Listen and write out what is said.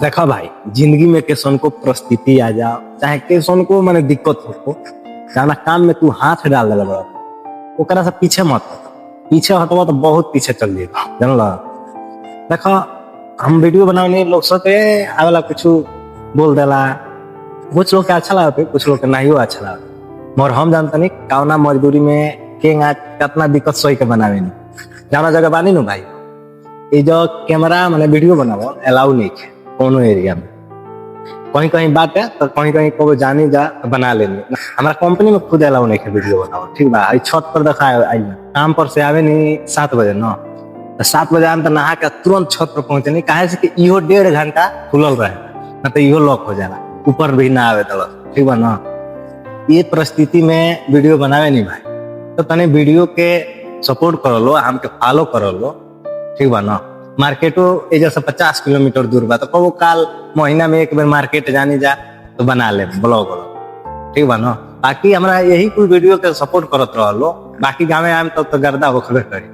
देखा भाई, जिंदगी में कैसन को परिस्थिति आ जाओ चाहे कैसन को माने दिक्कत हो, जाना काम में तू हाथ डाल दे बड़ा, ओकरा से पीछे मत हट। पीछे हटवा तो बहुत पीछे चल जाएगा, जानला। देखो, हम वीडियो बनाने लोग सोचे आवेला कुछ बोल देला, कुछ लोग के अच्छा लगता है, कुछ लोग के नहीं अच्छा लगता। मगर हम जानता नहीं कौना मजदूरी में केंगा कितना दिक्कत सही के बनावे नहीं जाना जगह बानी नु भाई। ये जो कैमरा मैंने वीडियो बनावो अलाउ नहीं है कोनो एरिया में। कहीं कहीं बात है तो कहीं कहीं को जानी जा तो बना लेनी। हमारा कंपनी में खुद अलाउ नहीं है वीडियो बनाओ, ठीक बा। छत पर देखा आई काम पर से आवे नहीं 7 बजे ना, तो 7 बजे आम तो नहा के तुरंत छत पर पहुंचे नहीं, कहे से कि इहो 1.5 घंटा खुलल रहे ना, तो इहो लॉक हो जाला, ऊपर भी ना आवे तो, ठीक बा ना। ये परिस्थिति में वीडियो बनावे नहीं भाई, तो तने वीडियो के सपोर्ट कर लो, हमके फॉलो कर लो, ठीक बा ना। मार्केटो ए जैसे 50 किलोमीटर दूर बा, तो कबो काल महीना में एक बार मार्केट जानी जा तो बना ले ब्लॉग, ठीक बा ना। बाकी हमरा यही कोई वीडियो के सपोर्ट करत रहो, बाकी गाँव में आम तब तो गर्दा होखबे करी।